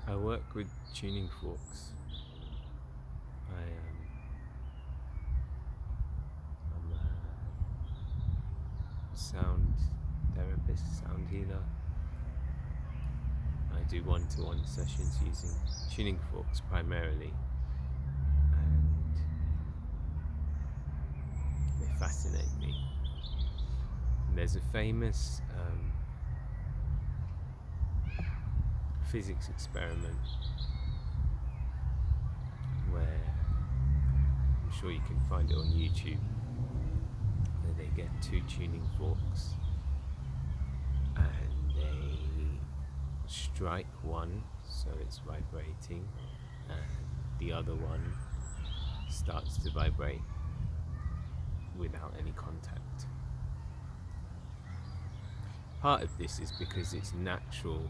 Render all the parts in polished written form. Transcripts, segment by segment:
I work with tuning forks. I'm a sound therapist, sound healer. I do one-to-one sessions using tuning forks primarily, and they fascinate me. And there's a famous physics experiment where I'm sure you can find it on YouTube, where they get two tuning forks and they strike one so it's vibrating, and the other one starts to vibrate without any contact. Part of this is because its natural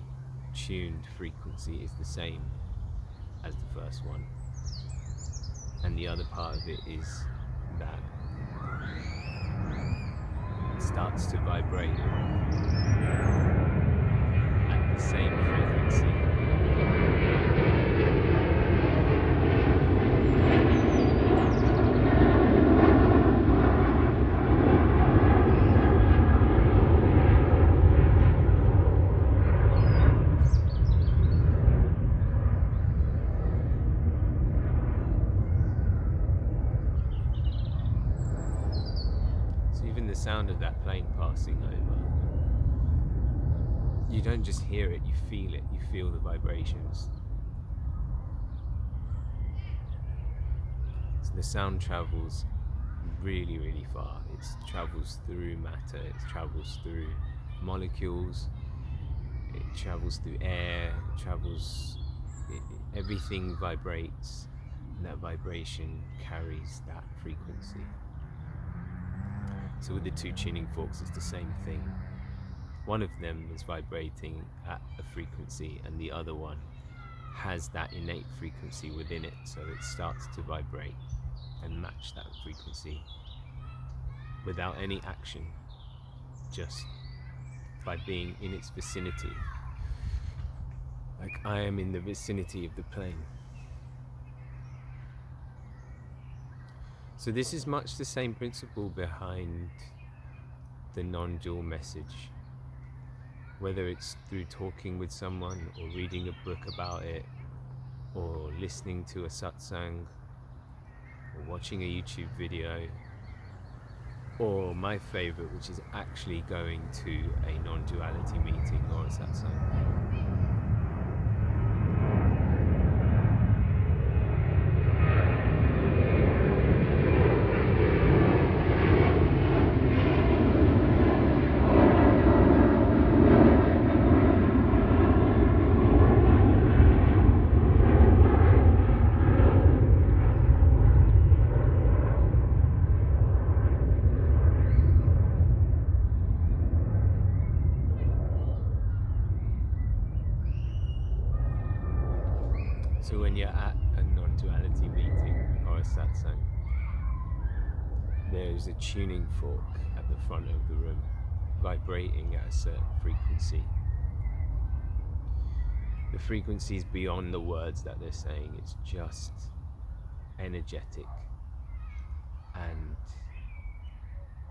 tuned frequency is the same as the first one, and the other part of it is that it starts to vibrate at the same frequency. Even the sound of that plane passing over, you don't just hear it, you feel it, you feel the vibrations. So the sound travels really, really far. It travels through matter, it travels through molecules, it travels through air, everything vibrates, and that vibration carries that frequency. So with the two tuning forks, it's the same thing. One of them is vibrating at a frequency, and the other one has that innate frequency within it, so it starts to vibrate and match that frequency without any action, just by being in its vicinity. Like I am in the vicinity of the plane. So this is much the same principle behind the non-dual message. Whether it's through talking with someone or reading a book about it, or listening to a satsang, or watching a YouTube video, or my favorite, which is actually going to a non-duality meeting or a satsang. So when you're at a non-duality meeting or a satsang, there's a tuning fork at the front of the room, vibrating at a certain frequency. The frequency is beyond the words that they're saying, it's just energetic, and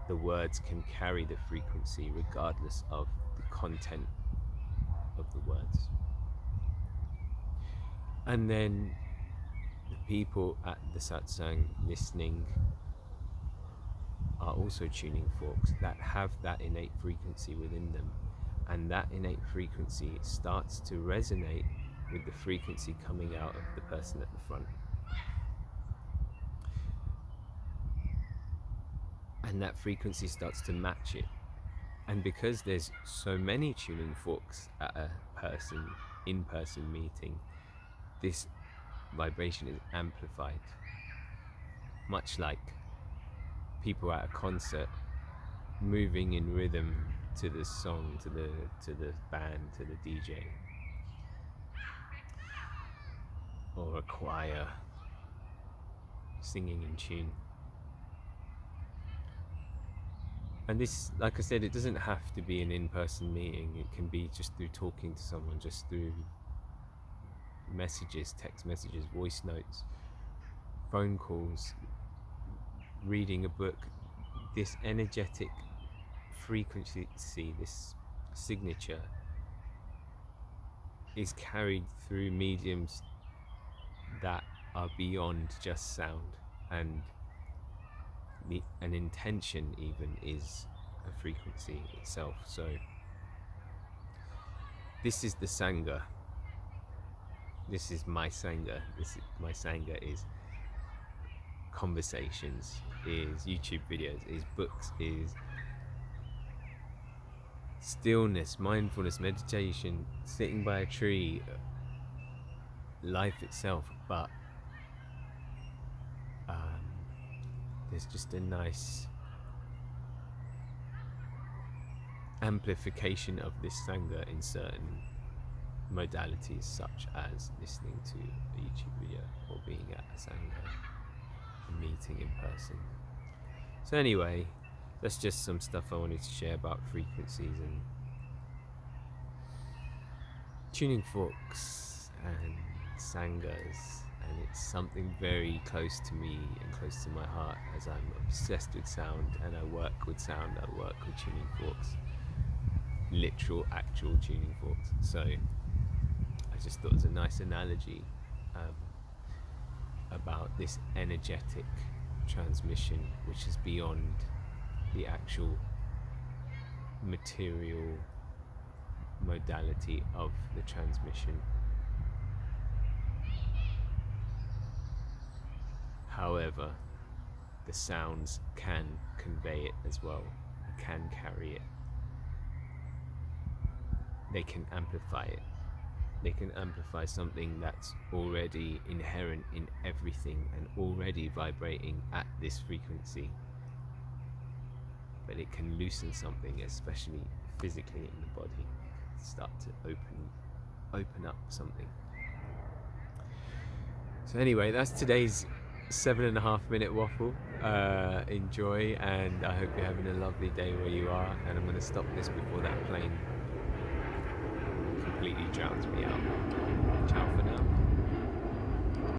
the words can carry the frequency regardless of the content of the words. And then the people at the satsang listening are also tuning forks that have that innate frequency within them, and that innate frequency starts to resonate with the frequency coming out of the person at the front. And that frequency starts to match it. And because there's so many tuning forks at a in-person meeting, this vibration is amplified, much like people at a concert moving in rhythm to the song, to the band, to the DJ, or a choir singing in tune. And this, like I said, it doesn't have to be an in-person meeting. It can be just through talking to someone, just through messages, text messages, voice notes, phone calls, reading a book, this energetic frequency, this signature is carried through mediums that are beyond just sound, and an intention even is a frequency itself. So this is the Sangha. This is my Sangha. My Sangha is conversations, is YouTube videos, is books, is stillness, mindfulness, meditation, sitting by a tree, life itself. But there's just a nice amplification of this Sangha in certain modalities, such as listening to a YouTube video or being at a Sangha, a meeting in person. So anyway, that's just some stuff I wanted to share about frequencies and tuning forks and Sanghas, and it's something very close to me and close to my heart, as I'm obsessed with sound and I work with sound. I work with tuning forks, literal actual tuning forks. So I just thought it was a nice analogy about this energetic transmission, which is beyond the actual material modality of the transmission. However, the sounds can convey it as well, can carry it. They can amplify it. They can amplify something that's already inherent in everything and already vibrating at this frequency. But it can loosen something, especially physically in the body, start to open up something. So anyway, that's today's 7.5 minute waffle. Enjoy, and I hope you're having a lovely day where you are, and I'm going to stop this before that plane completely drowns me out. Ciao for now.